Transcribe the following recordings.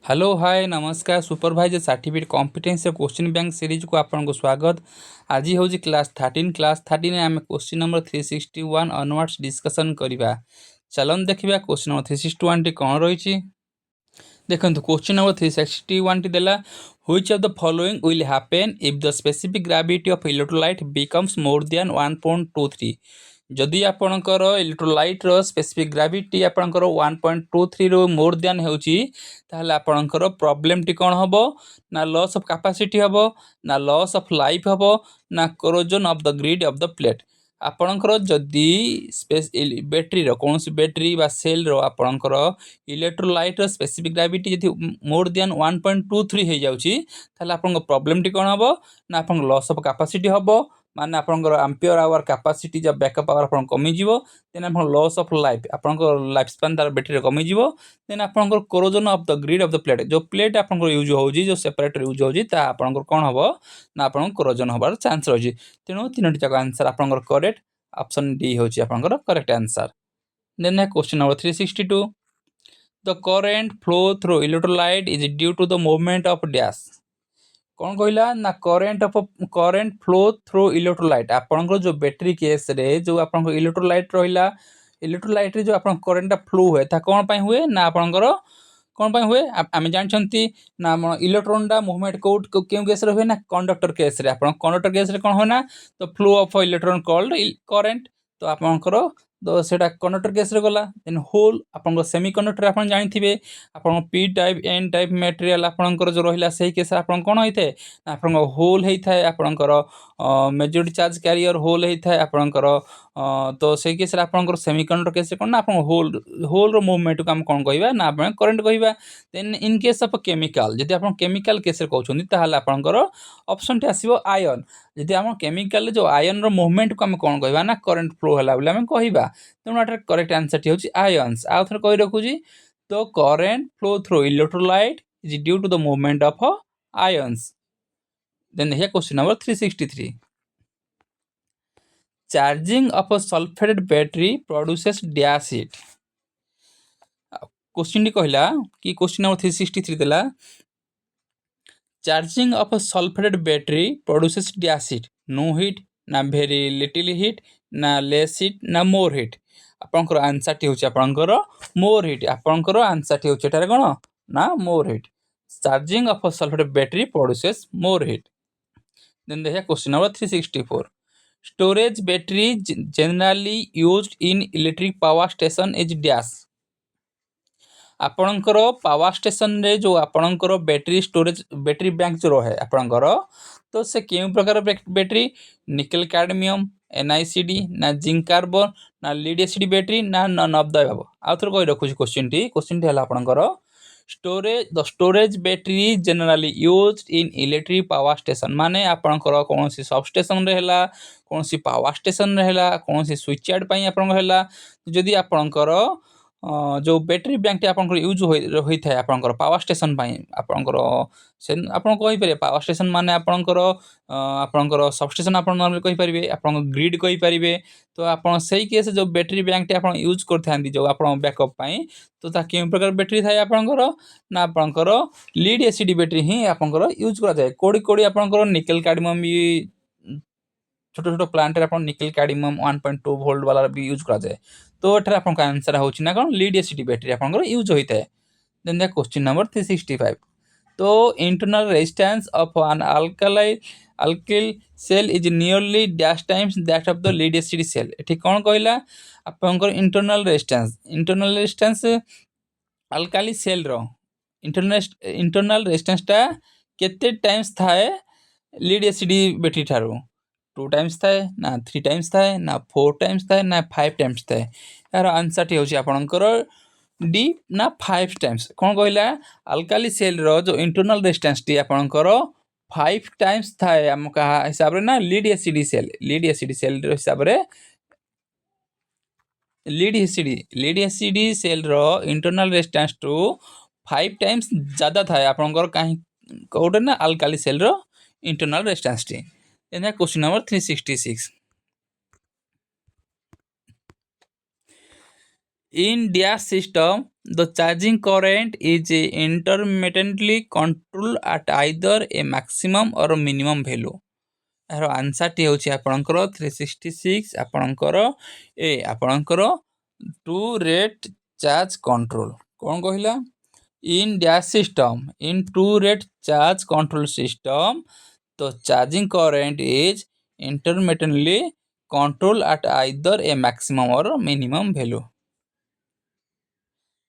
Hello hi नमस्कार supervisor certificate competence question bank series को आपको स्वागत। आज हूँ क्लास 13 आम क्वेश्चन नंबर 361 अनवर्ड्स डिस्कसन करवा। चलन देखा क्वेश्चन नंबर 361 टी कौन रही। देखो क्वेश्चन नंबर 361 टी देला which of the following will happen if the specific gravity of electrolyte becomes more than 1.23। जदि आपणकर इलेक्ट्रोलाइटर स्पेसिफिक ग्रेविटी आपणकर 1.23 रो मोर देन होची ताहले आपणकर प्रॉब्लम टी कौन हबो ना लॉस ऑफ कैपेसिटी हबो ना लॉस ऑफ लाइफ हबो ना corrosion of the grid of the plate. आपणकर जदि स्पेस बैटरी रो कौन सी बैटरी बा सेल रो आपणकर इलेक्ट्रोलाइट स्पेसिफिक ग्रेविटी जदि मोर देन 1.23 हो जाउची ताहले आपन प्रॉब्लम टी कौन हबो ना आपन लॉस ऑफ कैपेसिटी हबो माने आपनकर एम्पियर आवर कैपेसिटी जब बैकअप पावर आपन कमी जिवो देन आपन लॉस ऑफ लाइफ आपनकर लाइफ स्पैन तार बैटरी कमी जिवो देन आपनकर corrosion of the grid of the plate जो प्लेट आपनकर यूज होउजी जो सेपरेटर यूज होउजी ता आपनकर कोन हबो ना आपन कोरोजन होबार चांस रहजी। तेनु तीनोटी जाक आंसर आपनकर करेक्ट ऑप्शन डी होची आपनकर correct answer. Then question number 362 the current flow through electrolyte is due to the movement of dash. कौन कहला ना करंट फ्लो थ्रू इलेक्ट्रोलाइट आपनकर जो बैटरी केस रे जो आपनकर इलेक्ट्रोलाइट रहिला इलेक्ट्रोलाइट रे जो आपन करंट फ्लो हुए ता कोन पई हुए ना आपनकर कोन पई हुए आमे जानछंती ना इलेक्ट्रॉन डा मूवमेंट कोड केउ केस रे हुए ना कंडक्टर केस रे आपन कंडक्टर केस रे कोन हो ना तो flow of electron called current. तो आपनकर तो सेटा कंडक्टर केस रे गला देन होल आपन सेमीकंडक्टर आपन जानिथिबे आपन P type N type material आपनकर जो रहिला सही केस आपन कोन होइथे ना आपन होल हेइथाय आपनकर मेजॉरिटी चार्ज कैरियर होल हेइथाय आपनकर तो सही केस रे आपनकर सेमीकंडक्टर केस रे कोन ना आपन होल रो मूवमेंट को हम कोन कहिबा ना आपन करंट कहिबा। Then in case of chemical जदि आपन केमिकल केस रे कहउछन्ती ताहाले आपनकर ऑप्शन टी आसीबो आयन जदि हम केमिकल जो आयन रो मूवमेंट को हम कोन कहिबा ना करंट फ्लो हला बोले हम कहिबा। तेणु एटार करेक्ट आंसर टी होची आयन्स। आउ थरे कहि रखुजी तो current flow through electrolyte is due to the movement of ions. Then here question number 363 charging of a sulfated battery produces dash heat। Question T कहला कि क्वेश्चन नंबर 363 देला charging of a sulfated battery produces dash heat no heat ना very little heat ना less heat ना more heat। आपनकर answer टी होची आपनकर more heat आपनकर आंसर टी होची एटारे कोन ना more heat charging of a sulfated battery produces more heat। Then they have question number 364 storage battery generally used in electric power station is dash। आपणकर power station रे जो आपणकर बैटरी स्टोरेज बैटरी बैंक जो रहे आपणकर तो से केउ प्रकार बैटरी निकेल कैडमियम एनआईसीडी ना जिंक कार्बन ना लीड एसिड बैटरी ना नन ऑफ द अबव। आ थोर कहि रखुची क्वेश्चन टी हला आपणकर storage battery generally used in electric power station माने आपणकर कौन सी सब स्टेशन रे हला कौन सी पावर स्टेशन रे हला कौन सी स्विच यार्ड पई आपन हला जदि आपणकर जो बैटरी बैंक टी आपन यूज होई थाए आपन पावर स्टेशन पई आपन आपन कहि परिबे पावर स्टेशन माने आपन सबस्टेशन आपन नॉर्मली कहि परिबे आपन ग्रिड कहि परिबे। तो आपन सही केस जो बैटरी बैंक टी आपन यूज करथांदी जो आपन बैकअप पई तो ता केउ प्रकार बैटरी थाए आपन ना आपन लीड एसिड बैटरी ही आपन यूज करा जाय कोडी कोडी आपन निकेल कैडमियम भी छोटो छोटो प्लांट रे आपन निकेल कैडमियम 1.2 वोल्ट वाला भी यूज करा जाय। तो एठार आपन का आंसर होची ना कोन लीड एसिड बैटरी आपन यूज होई थाए। देन द क्वेश्चन नंबर 365 तो internal resistance of an alkyl cell is nearly dash times that of the lead acid cell। एठी कोन कहला आपन इंटरनल रेजिस्टेंस अल्काली सेल रो इंटरनल रेजिस्टेंस टा केते टाइम्स थाए लीड एसिड बैटरी थारो 2 टाइम्स थाए ना 3 टाइम्स थाए ना 4 टाइम्स थाए ना 5 टाइम्स थाए। यार आंसर टी होची आपनकर डी ना 5 टाइम्स। कोन कहला अल्काली सेल रो जो इंटरनल रेजिस्टेंस टी आपनकर 5 टाइम्स थाए हम कहा हिसाब रे ना लीड एसिड सेल रो हिसाब रे लीड एसिड सेल रो इंटरनल रेजिस्टेंस टू 5 टाइम्स ज्यादा थाए आपनकर काहे कोडे ना अल्काली सेल रो इंटरनल रेजिस्टेंस टी। Then question number 366 In dash system, the charging current is intermittently controlled at either a maximum or a minimum value. यार आंसर होची आपणकर 366 आपणकर ए आपणकर टू रेट चार्ज कंट्रोल कौन कहला in dash system in two rate charge control system तो charging current is intermittently controlled at either a maximum or minimum value.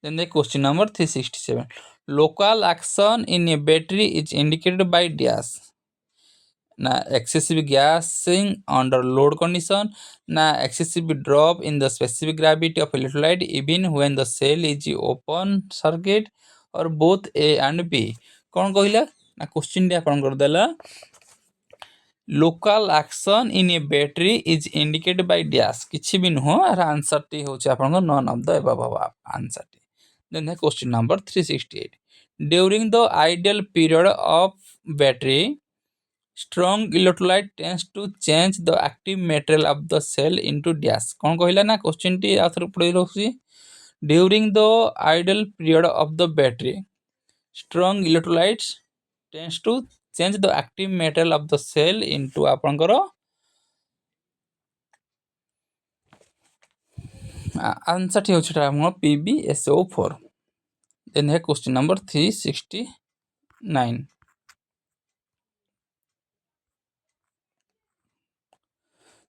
Then the question number 367. Local action in a battery is indicated by dash. Na excessive gassing under load condition, na excessive drop in the specific gravity of electrolyte even when the cell is open circuit, or both A and B. कौन कहला ना question टे आपन कर देला local action in a battery is indicated by dash किछि भी नुह आर आंसर टी होछि आपन none of the above answer टी then question number 368 during the ideal period of battery strong electrolyte tends to change the active material of the cell into dash कौन कहला ना क्वेश्चन टी आथर पढि रहउछि during the ideal period of the battery strong electrolytes tends to change the active material of the cell into आपनकर answer टी होछि हम PbSO4 then है question number 369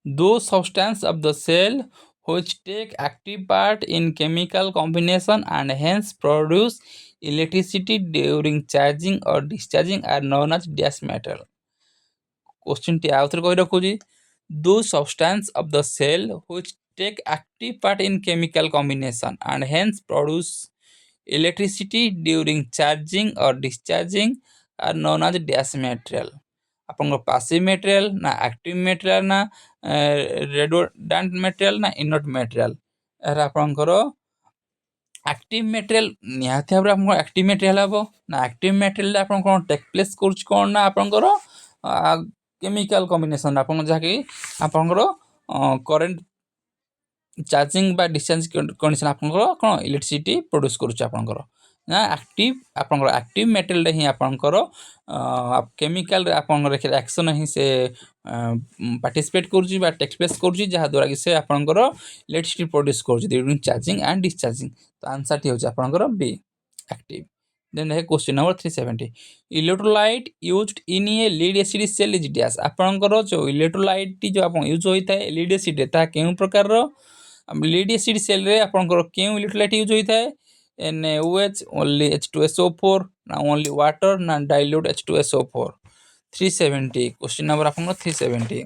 those substances of the cell which take active part in chemical combination and hence produce electricity during charging or discharging are known as dash metal. Question टी आउथर कहि रखुजी those substances of the cell which take active part in chemical combination and hence produce electricity during charging or discharging are known as dash material. आपन passive material ना active material ना रेडोडेंट material ना inert material era आपनकर active material निहाती भाबरे आपन active material हबो ना active material आपन कोन टेक प्लेस करछ कोन ना आपनकर केमिकल कॉम्बिनेशन आपन जाके आपनकर करंट चार्जिंग बा डिस्चार्ज कंडीशन आपनकर कोन इलेक्ट्रिसिटी प्रोड्यूस करूछ आपनकर ना एक्टिव आपनकर एक्टिव मटेरियल रे ही आपनकर केमिकल रे आपनकर रिएक्शन ही से पार्टिसिपेट करूछ बा टेक प्लेस करूछ जहा द्वारा कि से आपनकर इलेक्ट्रिसिटी प्रोड्यूस करूछ ड्यूरिंग चार्जिंग एंड डिस्चार्जिंग तो आंसर टी होछ आपनकर बी एक्टिव देन है question number 370 electrolyte used in a lead acid cell is dash आपनकर जो इलेक्ट्रोलाइट टी जो आपन यूज होई थाए लीड एसिड ता केउ प्रकार रो लीड एसिड सेल रे आपनकर केउ इलेक्ट्रोलाइट यूज होई थाए NaOH only H2SO4 ना only water ना dilute H2SO4 370 क्वेश्चन नंबर आपन 370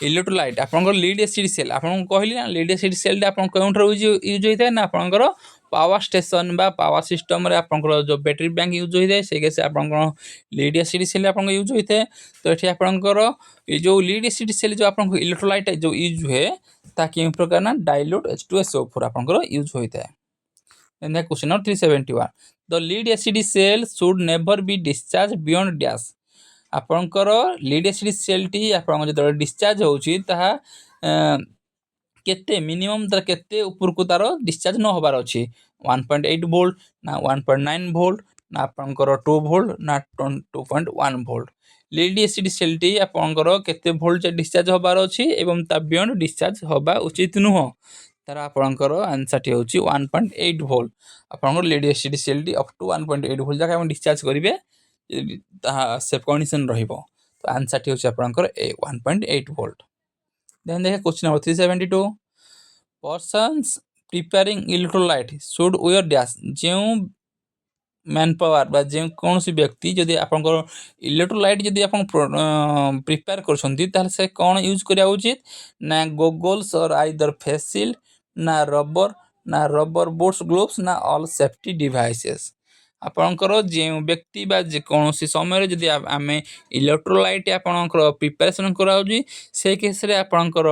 इलेक्ट्रोलाइट आपन लीड एसिड सेल आपन कहली ना लीड एसिड सेल डे आपन काउंटर यूज होई थाए ना आपन पावर स्टेशन बा पावर सिस्टम रे आपन जो बैटरी बैंक यूज होई थाए से के से आपन लीड एसिड सेल आपन यूज होई थाए तो एठी आपन ये जो लीड एसिड सेल जो आपन इलेक्ट्रोलाइट जो यूज हुए ता केउ प्रकार ना डाइल्यूट H2SO4 आपन यूज होई थाए and the question number 371 the lead acid cell should never be discharged beyond dash आपनकर लीड एसिड सेल टी आपन जो डिस्चार्ज होउची ताहा केते मिनिमम तर केते ऊपर को तारो डिस्चार्ज न होबार अछि 1.8 वोल्ट ना 1.9 वोल्ट ना आपनकर 2 वोल्ट ना 2.1 वोल्ट लीड एसिड सेल टी आपनकर केते वोल्ट डिस्चार्ज होबार अछि एवं ता बियॉन्ड डिस्चार्ज होबा उचित नुह तार आपनकर आंसर टी होची 1.8 वोल्ट आपनकर लीड एसिड सेल टी अप टू 1.8 वोल्ट जाका हम डिस्चार्ज करिवे ता सेफ कंडीशन रहिबो तो आंसर टी होची आपनकर 1.8 वोल्ट देन देखा question number 372 persons preparing electrolyte should wear dash जेउ मैन पावर बा जे कौन सी व्यक्ति जदि आपनकर इलेक्ट्रोलाइट जदि आपन प्रिपेयर करछंती ताले से कोन यूज करिया उचित ना गोगल्स और आइदर फेस शील्ड ना रबर बूट्स ग्लोव्स ना ऑल सेफ्टी डिवाइसेस आपनकर जे व्यक्ति बा जे कौन सी समय रे जदि आमे इलेक्ट्रोलाइट आपनकर प्रिपरेशन कराउजी से केस रे आपनकर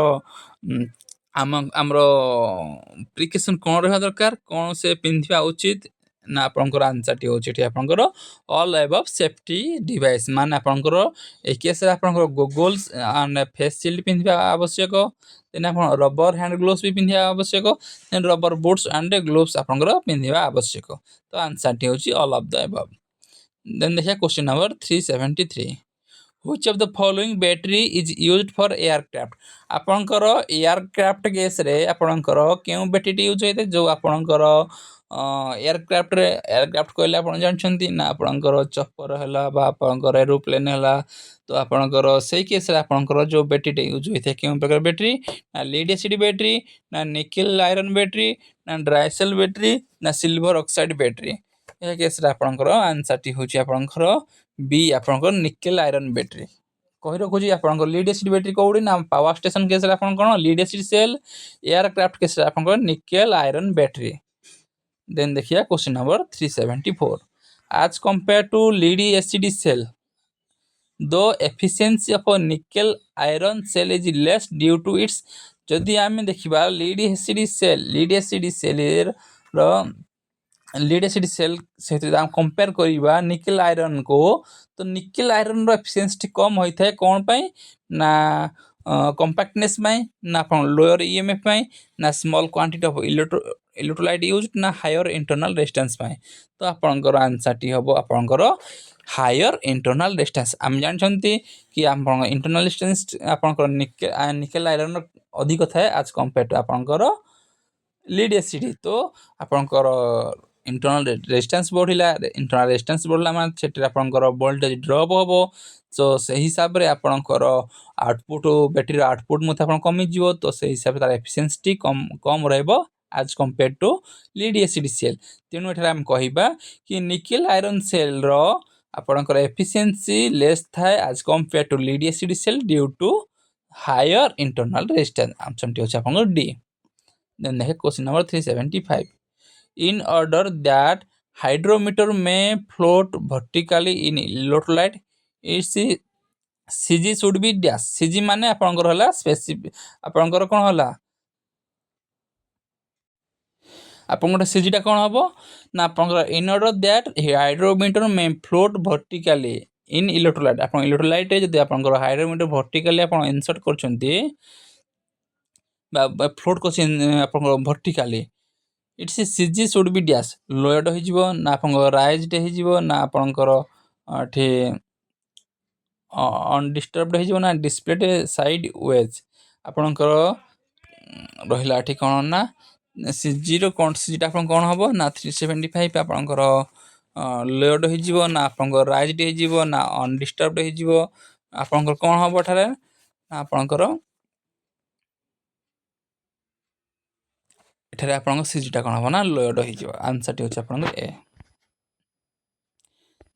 हमरो प्रिकॉशन कोन रहबा दरकार कोन से पिंधिबा उचित ना आपंकर आंसर होची एठी आपंकर ऑल अबव सेफ्टी डिवाइस माने आपंकर ए केस रे आपंकर गोगल्स एंड फेस शील्ड पिंधिबा आवश्यक देन आपन रबर हैंड ग्लोव्स भी पिंधिबा आवश्यक देन रबर बूट्स एंड ग्लोव्स आपंकर पिंधिबा आवश्यक तो आंसर होची all of the above then देखिए question number 373 which of the following battery is used for aircraft आपणकर एयरक्राफ्ट केस रे आपणकर केउ बैटरी यूज होइते जो आपणकर एयरक्राफ्ट कहले आपण जानछंती ना आपणकर चप्पर हला बा आपणकर एरोप्लेन हला तो आपणकर सेही केस रे आपणकर जो बैटरी यूज होइते केउ प्रकार बैटरी ना लीड एसिड बैटरी ना निकेल आयरन बैटरी ना ड्राई सेल बैटरी ना सिल्वर ऑक्साइड बैटरी ए केस रे आपणकर आंसर टी होची आपणकर बी आपणकर निकेल आयरन बैटरी कहि रखुची आपणकर लीड एसिड बैटरी कोउडी ना पावर स्टेशन केस रे आपण कोन lead acid cell aircraft case रे आपणकर निकेल आयरन बैटरी देन देखिए question number 374 as compared to lead acid cell the efficiency of a nickel iron cell is less due to its जदि आमे देखिबा lead acid cell सहित हम compare करिबा nickel iron को तो निकेल आयरन रो efficiency कम होई थाए कोन पई ना कॉम्पैक्टनेस में ना अपन लोअर ईएमएफ में ना small quantity of electrolyte use ना हायर इंटरनल रेजिस्टेंस में तो आपनकर आंसर टी हबो आपनकर हायर इंटरनल रेजिस्टेंस हम जानछंती कि आपन इंटरनल रेजिस्टेंस आपनकर निकेल आयरन अधिक थाए एज कंपेयर टू आपनकर लीड एसिड तो आपनकर इंटरनल रेजिस्टेंस बढ़िला इंटरनल रेजिस्टेंस बढ़ला माने सेटर आपनकर वोल्टेज ड्रॉप होबो सो से हिसाब रे आपनकर आउटपुट बैटरी आउटपुट मते आपन कमी जिवो तो से हिसाब तार एफिशिएंसी कम कम रहबो as compare to lead acid cell तेनु एठा हम कहिबा कि निकेल आयरन सेल रो आपनकर एफिशिएंसी लेस थाए as compare to lead acid cell due to higher internal resistance option टी होछ आपनकर डी देन देखिए question number 375 in order that hydrometer may float vertically in electrolyte its CG should be dash CG माने आपनकर होला specific आपनकर कोन होला आपनकर CG टा कोन हबो ना आपनकर in order that hydrometer may float vertically in electrolyte आपन इलेक्ट्रोलाइट जदि आपनकर हाइड्रोमीटर वर्टिकली आपन इंसर्ट करछंती बा फ्लोट कोसिन आपनकर vertically it's CG should be dash Lloyd हो जिवो ना आपनकर राइज्ड हो जिवो ना आपनकर एठी अनडिस्टर्ब्ड हो जिवो ना डिस्प्लेड साइड वेज आपनकर रहिला एठी कोन ना सीजी रो कोन सीजी टा आपन कोन हबो ना 375 आपनकर लोयड हो जिवो ना आपनकर राइज्ड हो जिवो ना अनडिस्टर्ब्ड हो जिवो आपनकर कोन हबो थारे आपनकर एठारे आपनकर सीजी टा कोन हबो ना लोयड हो जिवो आंसर टी होछ आपनकर A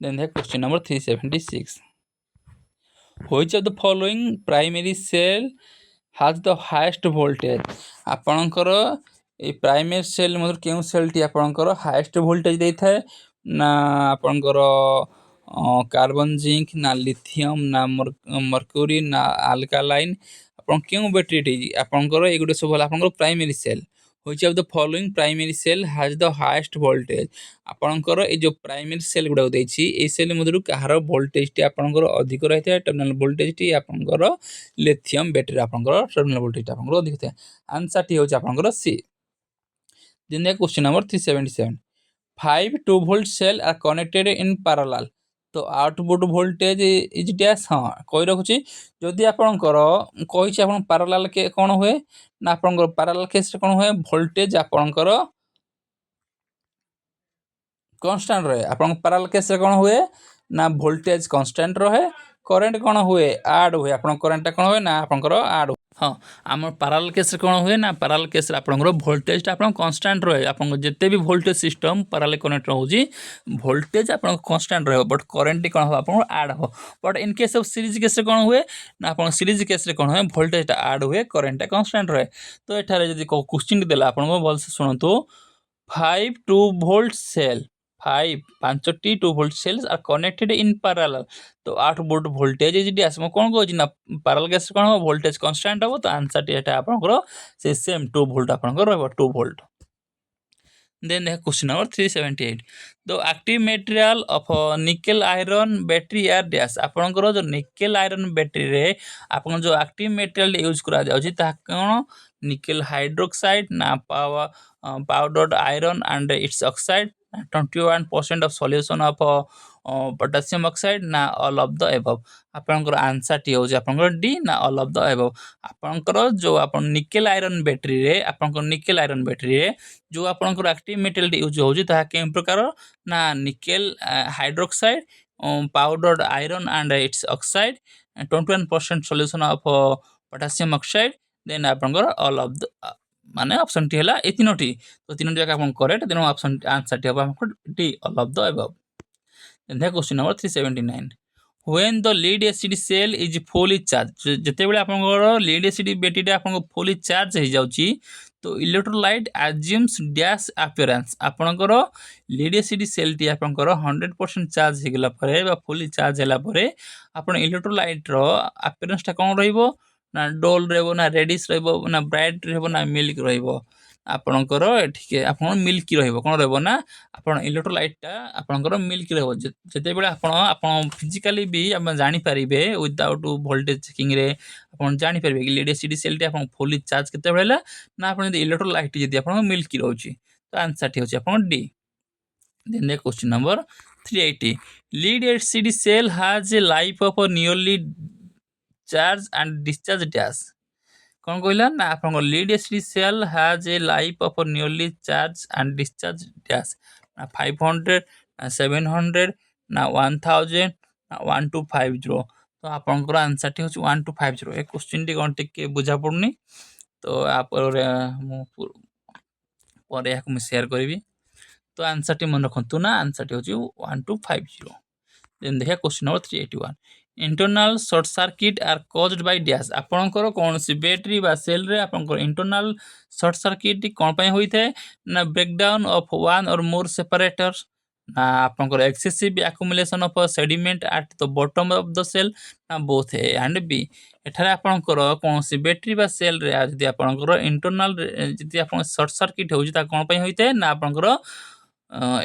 then the question number 376 which of the following primary cell has the highest voltage आपनकर ए प्राइमरी सेल मतलब केउ सेल टी आपनकर हाईएस्ट वोल्टेज देई थाए ना आपनकर कार्बन जिंक ना लिथियम ना मर्क्यूरी ना अल्कालाइन आपन केउ बैटरी टी आपनकर एगुडे सब होला आपनकर primary cell which of the following primary cell has the highest voltage आपनकर ए जो प्राइमरी सेल गुडा देछि ए सेल मधुरु कहार वोल्टेज टी आपनकर अधिक रहते टर्मिनल वोल्टेज टी आपनकर लिथियम बैटरी आपनकर टर्मिनल वोल्टेज आपनकर अधिक थे आंसर टी होछ आपनकर C then the question number 377 5 2 volt cell are connected in parallel तो आउटपुट वोल्टेज इज डैश हां कहि रखुची जदि आपनकर कहिछि आपन पैरेलल के कोन होय ना आपनकर पैरेलल केस रे कोन होय वोल्टेज आपनकर कांस्टेंट रहे आपन पैरेलल केस रे कोन होय ना वोल्टेज कांस्टेंट रहे करंट कोन होय ऐड होय आपन करंट कोन होय ना आपनकर ऐड हाँ आम पैरेलल केस रे कोन होय ना पैरेलल केस रे आपनकर वोल्टेज टा आपन कांस्टेंट रहे आपन जते भी वोल्टेज सिस्टम पैरेलल कनेक्ट होउजी वोल्टेज आपन कांस्टेंट रहे बट करंट कोन हो आपन ऐड हो but in case of series case रे कोन होय ना आपन सीरीज केस रे कोन होय वोल्टेज टा ऐड होय करंट टा कांस्टेंट रहे तो एठारे जदी क्वेश्चन देला आपन भल से सुनतो 5 2 वोल्ट सेल 5टी 2 volt cells are connected in parallel तो 8 वोल्ट वोल्टेज इज डैश म कोन कहू ना पैरेलल केस कोन हो वोल्टेज कांस्टेंट हो तो आंसर टी एटा आपनकर से सेम 2 वोल्ट आपनकर रहबो 2 volt Then question number 378. The active material of nickel iron battery are dash. ଆପଣଙ୍କର जो निकेल आयरन बैटरी रे ଆପଣ जो active material यूज करा जाउची ता कोन निकेल हाइड्रोक्साइड ना powdered iron and its oxide 21% of solution of potassium oxide ना all of the above. ଆପଣଙ୍କର आंसर टी होची ଆପଣଙ୍କର डी ना all of the above. ଆପଣଙ୍କର जो आपण निकेल आयरन बैटरी रे ଆପଣଙ୍କର निकेल आयरन बैटरी रे जो ଆପଣଙ୍କର ଆକ୍ଟିଭ୍ ମେଟେରିଆଲଟି ୟୁଜ୍ ହେଉଛି ତାହା କେଉଁ ପ୍ରକାର ନା nickel hydroxide powdered iron and its oxide 21% solution of potassium oxide then ଆପଣଙ୍କର ଅଲ୍ ଅଫ୍ ଦ ମାନେ ଅପସନ୍ଟି ହେଲା ଏ ତିନୋଟି ତ ତିନୋଟି ଯାକ ଆପଣ କରେକ୍ଟ ତେଣୁ ଅପସନ୍ ଆନ୍ସରଟି ହେବ ଆପଣଙ୍କର D all of the above. Question number 379 when the lead acid cell is fully charged ଯେତେବେଳେ ଆପଣଙ୍କର lead acid ବ୍ୟାଟେରୀଟା ଆପଣଙ୍କ fully charge ହେଇଯାଉଛି ତ electrolyte assumes dash appearance ଆପଣଙ୍କର lead acid cellଟି ଆପଣଙ୍କର 100% ଚାର୍ଜ ହେଇଗଲା ପରେ ବା fully ଚାର୍ଜ ହେଲା ପରେ ଆପଣ electrolyteର appearanceଟା କ'ଣ ରହିବ ନା ଡୋଲ୍ ରହିବ ନା ରେଡିସ୍ ରହିବ ନା ବ୍ରାଇଟ୍ ରହିବ ନା ମିଲ୍କ ରହିବ ଆପଣଙ୍କର ଏଠିକେ ଆପଣ ମିଲ୍କି ରହିବ କ'ଣ ରହିବ ନା ଆପଣ ଇଲେକ୍ଟ୍ରୋଲାଇଟ୍ଟା ଆପଣଙ୍କର ମିଲ୍କି ରହିବ ଯେତେବେଳେ ଆପଣ ଫିଜିକାଲି ବି ଆପଣ ଜାଣିପାରିବେ ୱିଦାଉଟ୍ ଭୋଲ୍ଟେଜ୍ ଚେକିଂରେ ଆପଣ ଜାଣିପାରିବେ କି ଲିଡ୍ ଏସିଡ୍ ସେଲ୍ଟି ଆପଣ ଫୁଲି ଚାର୍ଜ କେତେବେଳେ ହେଲା ନା ଆପଣ ଯଦି ଇଲେକ୍ଟ୍ରୋଲାଇଟ୍ ଯଦି ଆପଣଙ୍କ ମିଲ୍କି ରହୁଛି ତ ଆନ୍ସରଟି ହେଉଛି ଆପଣଙ୍କ D. Then the question number 380 lead acid cell has a life of nearly charge and discharge dash କ'ଣ କହିଲା ନା ଆପଣଙ୍କ lead acid cell has a life of nearly charge and discharge dash ନା 500 ନା 700 ନା 1000 ନା 1250 ତ ଆପଣଙ୍କର ଆନ୍ସରଟି ହେଉଛି 1250 ଏ କ୍ୱେଶ୍ଚିନ୍ଟି କ'ଣ ଟିକେ ବୁଝା ପଡ଼ୁନି ତ ପରେ ମୁଁ ପରେ ଏହାକୁ ମୁଁ ସେୟାର କରିବି ତ ଆନ୍ସରଟି ମନେ ରଖନ୍ତୁ ନା ଆନ୍ସରଟି ହେଉଛି 1250। ଦେନ୍ ଦେଖିବା question number 381 internal short circuit are caused by dash ଆପଣଙ୍କର କୌଣସି ବ୍ୟାଟେରୀ ବା ସେଲ୍ରେ ଆପଣଙ୍କର ଇଣ୍ଟରନାଲ ସର୍ଟ ସର୍କିଟ କ'ଣ ପାଇଁ ହୋଇଥାଏ ନା breakdown of one or more separators ନା ଆପଣଙ୍କର excessive accumulation of sediment at the bottom of the cell ନା ବୋଥ୍ ଏ ଆଣ୍ଡ ବି ଏଠାରେ ଆପଣଙ୍କର କୌଣସି ବ୍ୟାଟେରୀ ବା ସେଲ୍ରେ ଯଦି ଆପଣଙ୍କର ଇଣ୍ଟରନାଲ ଯଦି ଆପଣ ସର୍ଟ ସର୍କିଟ ହେଉଛି ତାହା କ'ଣ ପାଇଁ ହୋଇଥାଏ ନା ଆପଣଙ୍କର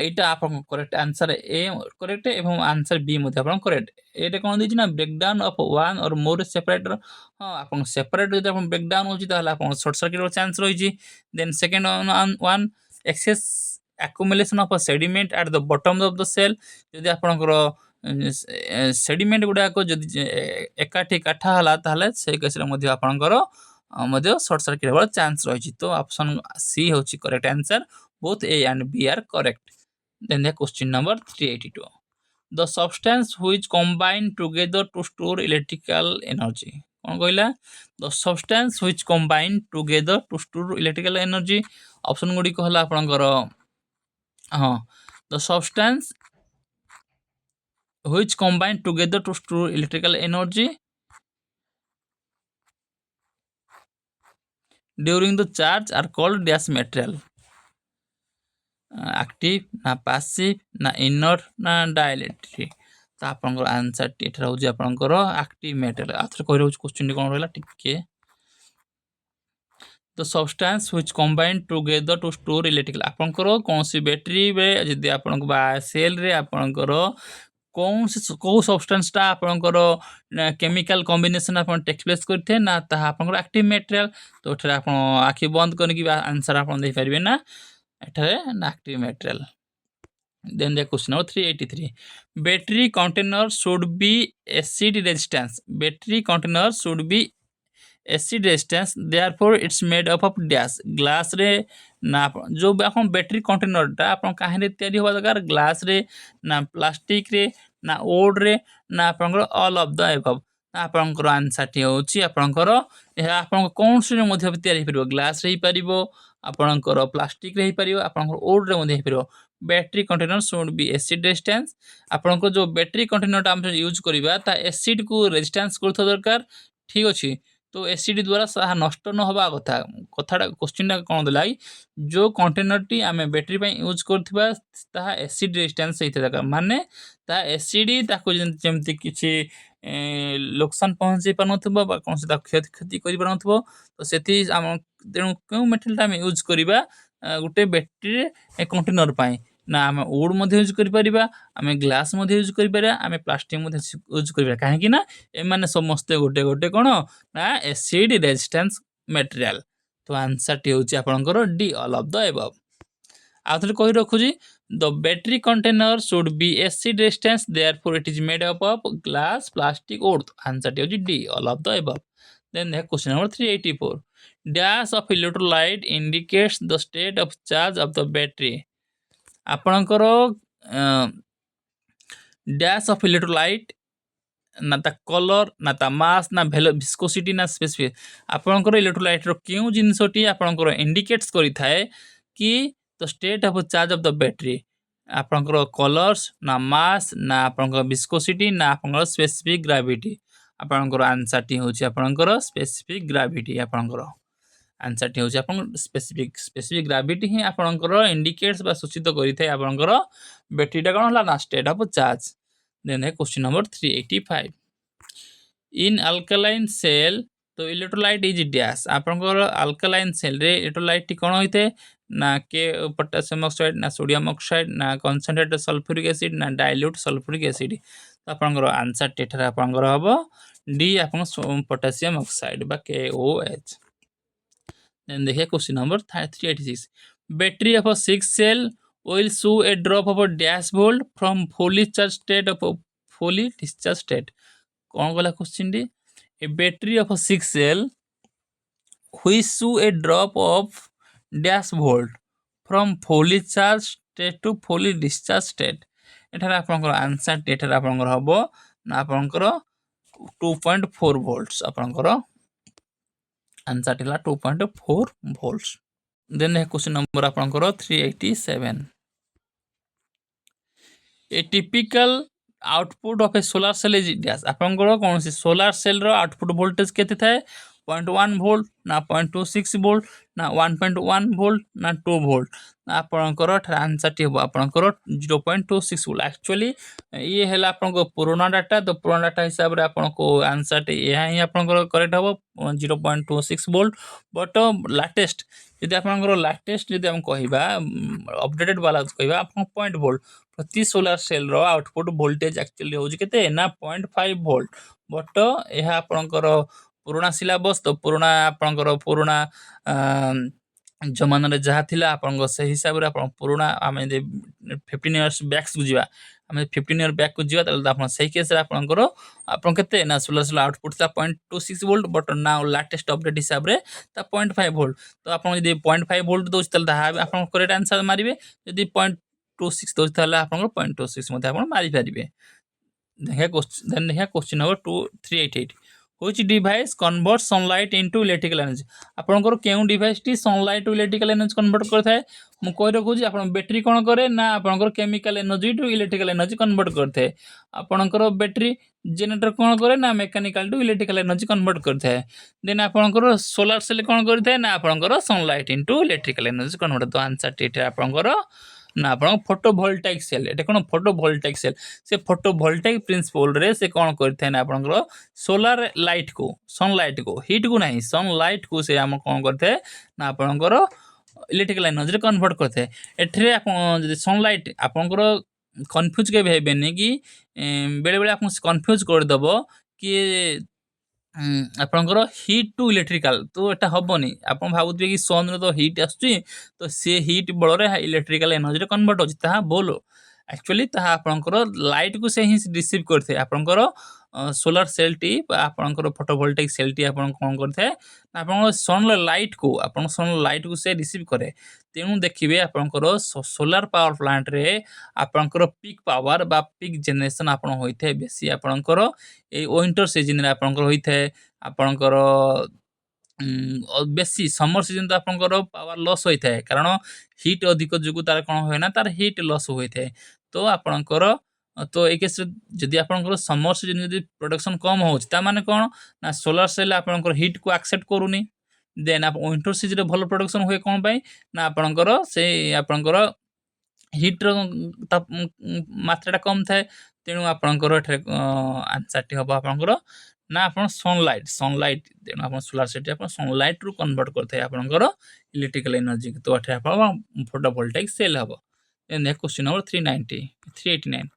এইটা ଆପଣଙ୍କ କରେକ୍ଟ ଆନ୍ସର ଏ କରେକ୍ଟ ଏବଂ ଆନ୍ସର ବି ମଧ୍ୟ ଆପଣଙ୍କ କରେକ୍ଟ ଏଇଟା କ'ଣ ଦେଇଛି ନା breakdown of one or more separator ହଁ ଆପଣଙ୍କ ସେପାରେଟ ଯଦି ଆପଣ ବ୍ରେକଡାଉନ୍ ହେଉଛି ତାହେଲେ ଆପଣଙ୍କ ସର୍ଟ ସର୍କିଟର ଚାନ୍ସ ରହିଛି then second one excess accumulation of sediment at the bottom of the cell ଯଦି ଆପଣଙ୍କର ସେଡିମେଣ୍ଟ ଗୁଡ଼ାକ ଯଦି ଏକାଠି କାଠା ହେଲା ତାହେଲେ ସେଇ କେସ୍ରେ ମଧ୍ୟ ଆପଣଙ୍କର ମଧ୍ୟ ସର୍ଟ ସର୍କିଟ ହେବାର ଚାନ୍ସ ରହିଛି ତ ଅପସନ୍ ସି ହେଉଛି correct answer both A and B are correct. Then the question number 382 the substance which combine together to store electrical energy କ'ଣ କହିଲା the substance which combine together to store electrical energy option ଗୁଡ଼ିକ ହେଲା ଆପଣଙ୍କର ହଁ the substance which combine together to store electrical energy during the charge are called dash material active ନା passive ନା inert ନା dielectric ତ ଆପଣଙ୍କର ଆନ୍ସରଟି ଏଠାରେ ହେଉଛି ଆପଣଙ୍କର ଆକ୍ଟିଭ ମେଟେରିଆଲ ଆଉଥରେ କହି ରହୁଛି କ୍ୱେଶ୍ଚିନ୍ଟି କ'ଣ ରହିଲା ଟିକେ the substance which combine together to store electrical ଆପଣଙ୍କର କୌଣସି ବ୍ୟାଟେରୀରେ ଯଦି ଆପଣଙ୍କ ବା ସେଲ୍ରେ ଆପଣଙ୍କର କୌଣସି କେଉଁ ସବଷ୍ଟାନ୍ସଟା ଆପଣଙ୍କର କେମିକାଲ କମ୍ବିନେସନ୍ ଆପଣ ଟେକ୍ସ ପ୍ଲେସ୍ କରିଥାଏ ନା ତାହା ଆପଣଙ୍କର ଆକ୍ଟିଭ ମେଟେରିଆଲ ତ ଏଠାରେ ଆପଣ ଆଖି ବନ୍ଦ କରିକି ଆନ୍ସର ଆପଣ ଦେଇପାରିବେ ନା ଏଠାରେ ନା active material. Then the question number 383 battery container should be acid resistance battery container should be acid resistance therefore it's made up of dash glass रे ना जो आपण बैटरी कंटेनर टा आपण काहे तैयारी होबा दरकार ग्लास रे ना प्लास्टिक रे ना वुड रे ना आपनकर ऑल ऑफ द एबव आपनकर आंसर टी होची आपनकर ଏହା ଆପଣଙ୍କ କୌଣସିରେ ମଧ୍ୟ ତିଆରି ହେଇପାରିବ ଗ୍ଲାସ୍ରେ ହେଇପାରିବ ଆପଣଙ୍କର ପ୍ଲାଷ୍ଟିକରେ ହେଇପାରିବ ଆପଣଙ୍କର ଓଡ଼ରେ ମଧ୍ୟ ହେଇପାରିବ battery container should be acid resistance ଆପଣଙ୍କ ଯେଉଁ ବ୍ୟାଟେରୀ କଣ୍ଟେନରଟା ଆମେ ୟୁଜ୍ କରିବା ତା ଏସିଡ୍କୁ ରେଜିଷ୍ଟାନ୍ସ କରୁଥିବା ଦରକାର ଠିକ୍ ଅଛି ତ ଏସିଡ୍ ଦ୍ୱାରା ତାହା ନଷ୍ଟ ନ ହେବା କଥା କଥାଟା କ୍ୱେଶ୍ଚିନ୍ଟା କ'ଣ ଦେଲା କି ଯେଉଁ କଣ୍ଟେନରଟି ଆମେ ବ୍ୟାଟେରୀ ପାଇଁ ୟୁଜ୍ କରୁଥିବା ତାହା ଏସିଡ୍ ରେଜିଷ୍ଟାନ୍ସ ହେଇଥିବା ଦରକାର ମାନେ ତାହା ଏସିଡ୍ ତାକୁ ଯେମିତି କିଛି ଲୋକସାନ ପହଞ୍ଚେଇ ପାରୁନଥିବ ବା କୌଣସି ତାକୁ କ୍ଷତି କରିପାରୁନଥିବ ତ ସେଥି ଆମ ତେଣୁ କେଉଁ ମେଟେରିଆଲଟା ଆମେ ୟୁଜ୍ କରିବା गोटे बैटेरी कंटेनर पाई ना आम वुड यूज कर आम ग्लास यूज कर आम प्लास्टिक यूज कर कहीं ना एम समस्ते गोटे गोटे कौन ना एसिड रेजिस्टेंस मटेरियल। तो आंसर टी हूँ आपंकर D all of the above. आउ थे कही रखुची the battery container should be acid resistance therefore it is made up of glass plastic wood. Answer टी हूँ D all of the above. Then देख question number 384 dash of electrolyte indicates the state of charge of the battery. आपणकर dash of electrolyte ना ता colour ना ता मास ना viscosity ना स्पेसिफिक आपणकर इलेक्ट्रोलाइट रो क्यों जिनसटी आपणकर इंडिकेट्स करि थाए कि the state of charge of the battery आपणकर कलर्स ना मास ना आपणकर विस्कोसिटी ना आपणकर स्पेसिफिक ग्रेविटी। आपणकर आंसर टी होची आपणकर स्पेसिफिक ग्रेविटी। आपणकर आंसर टी होची आपन स्पेसिफिक ग्रेविटी ही आपणकर इंडिकेट्स बा सूचित करि थाए आपणकर बैटरीटा कोन हला ना स्टेट ऑफ चार्ज। देन है question number 385 in alkaline cell तो इलेक्ट्रोलाइट इज डैश आपनकर अल्कालाइन सेल रे इलेक्ट्रोलाइट टी कोन होइते ना के पोटेशियम ऑक्साइड ना सोडियम ऑक्साइड ना कंसंट्रेटेड सल्फ्यूरिक एसिड ना डाइल्यूट सल्फ्यूरिक एसिड। तो आपनकर आंसर टेठरा आपनकर हबो डी आपन पोटेशियम ऑक्साइड बा KOH। देन देखिए question number 386 battery of a 6 cell will show a drop of a dash volt from fully charged state of a fully discharged state। कौन गला question D a battery of a 6 cell which show a drop of dash volt from fully charged state to fully discharged state। एठार आपनकर answer एठार आपनकर हबो ना आपनकर 2.4 volts। आपनकर answer टिला 2.4 volts। Then है क्वेश्चन नंबर आपनकर 387 a typical output of a solar cell is dash आपनकर कौन सी सोलार सेल रो आउटपुट वोल्टेज केते थाए 0.1 वोल्ट ना 0.26 वोल्ट ना 1.1 वोल्ट ना 2 वोल्ट आपनकर आंसर टी हो आपनकर 0.26 वोल्ट। एक्चुअली ये हैला आपनको पुराना डाटा तो पुराना डाटा हिसाब रे आपनको आंसर टी यहा ही आपनकर करेक्ट हो 0.26 वोल्ट बट लेटेस्ट यदि आपनकर लेटेस्ट यदि हम कहिबा अपडेटेड वाला कहिबा आपन 0.0 वोल्ट प्रति सोलार सेल रो आउटपुट वोल्टेज एक्चुअली होज केते ना 0.5 वोल्ट बट यह आपनकर पुराना सिलेबस तो पुराना आपनकर पुराना जमाना रे जहा थिला आपन से हिसाब रे आपन पुराना आमे 15 इयर्स बैक को जिवा आमे 15 इयर बैक को जिवा तले आपन सही केस रे आपनकर आपन केते ना सोलर सेल आउटपुट था 0.26 volt but now latest update हिसाब रे ता 0.5 वोल्ट। तो आपन यदि 0.5 वोल्ट दोस तले आपन करेक्ट आंसर मारिबे यदि 0.26 दोस तले आपन 0.26 मध्ये आपन मारि पारिबे। देखिए question number 388 which device converts sunlight into electrical energy आपनकर केउ डिवाइस टी sunlight to electrical energy convert करथाय मु कहि रखु जी आपन बैटरी कोन करे ना आपनकर chemical energy to electrical energy convert करथाय आपनकर बैटरी जनरेटर कोन करे ना mechanical to electrical energy convert करथाय। देन आपनकर सोलर सेल कोन करथाय ना आपनकर sunlight into electrical energy convert. तो आंसर टी आपनकर ना आपन फोटोवोल्टाइक सेल एटा कोन फोटोवोल्टाइक सेल से फोटोवोल्टाइक प्रिंसिपल रे से कोन करथाय ना आपनकर सोलर लाइट को सनलाइट को हीट को नहीं सनलाइट को से हम कोन करथाय ना आपनकर इलेक्ट्रिकल एनर्जी रे कन्वर्ट करथाय। एठरे आपन जदि सनलाइट आपनकर कंफ्यूज के भेबेनी कि बेले बेले आपन कंफ्यूज कर दबो कि आपनकर हीट टू इलेक्ट्रिकल तो एटा हबोनी आपन भाबुथबे कि सन रे तो हीट आछुची तो से हीट बळ रे इलेक्ट्रिकल एनर्जी रे कन्वर्ट होची ताहा बोलो एक्चुअली ताहा आपनकर लाइट को से ही रिसीव करथे आपनकर सोलर सेल टी आपनकर फोटोवोल्टाइक सेल टी आपन कोन करथे आपन सन लाइट को आपन सन लाइट को से रिसीव करे तेनु देखिबे आपनकर सोलर पावर प्लांट रे आपनकर पीक पावर बा पीक जनरेशन आपन होइथे बेसी आपनकर ए विंटर सीजन रे आपनकर होइथे आपनकर बेसी समर सीजन तो आपनकर पावर लॉस होइथे कारण हीट अधिक जुगु तार कोन होय ना तार हीट लॉस होइथे। तो आपनकर तो ए केस जदि आपनकर समर सीजन जदि प्रोडक्शन कम होउछ ता माने कोन ना सोलर सेल आपनकर हीट को एक्सेप्ट करूनी देन आप विंटर सीजन रे भलो प्रोडक्शन होय कोन पई ना आपनकर से आपनकर हीट रो मात्रा कम थाए तेणु आपनकर आंसर टी हबो आपनकर ना आपण सनलाइट तेणु आपण सोलार सिटी आपण सनलाइट रु कन्वर्ट करथे आपनकर इलेक्ट्रिकल एनर्जी तो एठे आपण फोटोवोल्टाइक सेल हबो। Then question number 390 389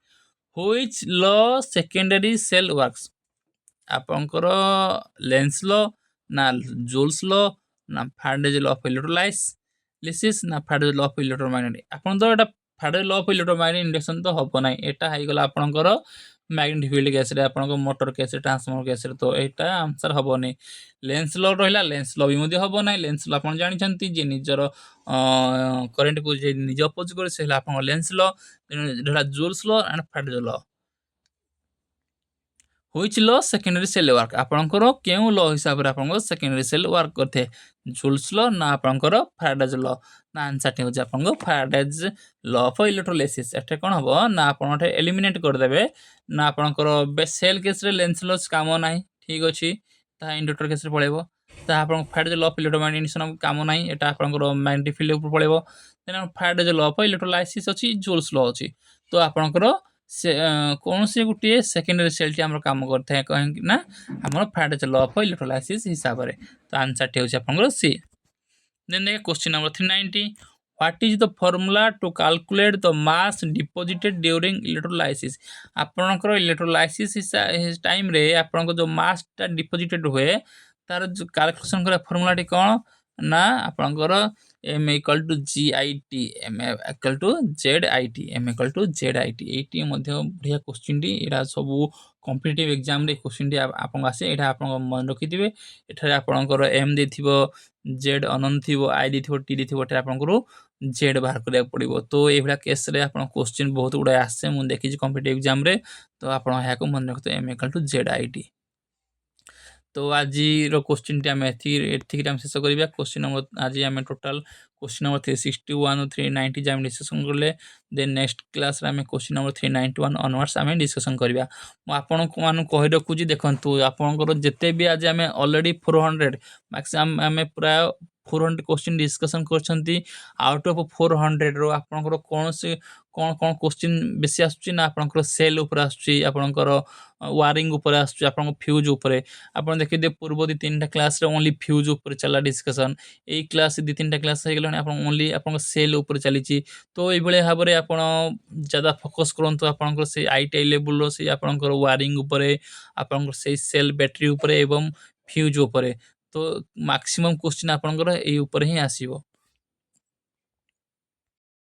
which law secondary cell works आपनकर लेंस लॉ ना जूल्स लॉ ना फैराडेज लॉ ऑफ इलेक्ट्रोलाइसिस ना फैराडेज लॉ ऑफ इलेक्ट्रोमैग्नेटिक आपण तो एटा Faraday's law of electromagnetic induction तो हबो नै एटा हाई गेला आपनकर मैग्नेटिक फील्ड केस रे आपनको मोटर केस रे ट्रांसफार्मर केस रे तो एटा आंसर हबो नै। लेंस लॉ रहिला लेंस लॉ भी मध्ये हबो नै लेंस लॉ आपण जानि छंती जे निजर करंट को जे निज अपोज करे से आपन लेंस लॉ रहिला Joule's law and Faraday's law. Which law secondary cell work आपनकर केउ लॉ हिसाब रे आपन सेकेंडरी सेल वर्क करथे जूल्स लॉ ना आपनकर फैराडेज लॉ ना आंसर टे हो जे आपन फैराडेज लॉ ऑफ इलेक्ट्रोलाइसिस एटे कोन हबो ना आपन एटे एलिमिनेट कर देबे ना आपनकर बे cell case ray Lenz law काम नाही ठीक अछि ता इंडक्टर केस रे पळेबो ता आपन फैराडेज लॉ ऑफ इलेक्ट्रोमैग्नेटिक काम नाही एटा आपनकर मैग्नेटिक फील्ड ऊपर पळेबो then Faraday's law of electrolysis अछि जूल्स लॉ अछि तो आपनकर से कौन से गुटे सेकेंडरी सेल टी हमर काम करथे कहीं ना हमर फैराडेज लॉ ऑफ इलेक्ट्रोलाइसिस हिसाब रे तो आंसर टी होछि आपनकर C. Then question number 390 what is the formula to calculate the mass deposited during electrolysis आपनकर इलेक्ट्रोलाइसिस टाइम रे आपनकर जो मास ता डिपॉजिटेड हुए तार जो कैलकुलेशन करे फॉर्मूला टी कोन ना आपनकर m equal to GIT m equal to ZIT m equal to ZIT एटी मध्ये बढ़िया क्वेश्चन टी एटा सब कॉम्पिटिटिव एग्जाम रे क्वेश्चन टी आपन आसे एटा आपन मन रखि दिबे एठारे आपनकर m देथिबो Z अनंत थिबो I देथिबो T देथिबो एटा आपनकर Z बाहर करिया पड़िबो तो एभला केस रे आपन क्वेश्चन बहुत गुडा आसे मु देखि छी कॉम्पिटिटिव एग्जाम रे तो आपन या को मन रखते m इक्वल टू ZIT। तो आज क्वेश्चन टी आम एथिक शेष करा क्वेश्चन नंबर आज आम टोटाल क्वेश्चन नंबर 361 और 390 जब डिस्कसन कले देन नेक्स्ट क्लास रे आम क्वेश्चन नंबर 391 ऑनवर्ड्स आम डिस्कसन करबा मु आपन को मानु कहि रखुजी देखंतु आपनकर जते भी आज आम ऑलरेडी 400 मैक्सिमम आम पूरा 400 क्वेश्चन डिस्कसन करछंती आउट ऑफ 400 रो आपनकर कोन से कोन कोन क्वेश्चन बेसी आसुची ना आपनकर सेल ऊपर आसुची आपनकर वायरिंग ऊपर आसुची आपन फ्यूज ऊपर आपन देखि दे पूर्व दि तीनटा क्लास रे ओनली फ्यूज ऊपर चला डिस्कशन ए क्लास दि तीनटा क्लास हे गेलनी आपन ओनली आपन सेल ऊपर चलीची तो ए बळे हाबरे आपन ज्यादा फोकस करंतु आपनकर से आईटीआई लेवल रो से आपनकर वायरिंग ऊपर आपनकर से सेल बैटरी ऊपर एवं फ्यूज ऊपर तो मैक्सिमम क्वेश्चन आपनकर ए ऊपर ही आसीबो।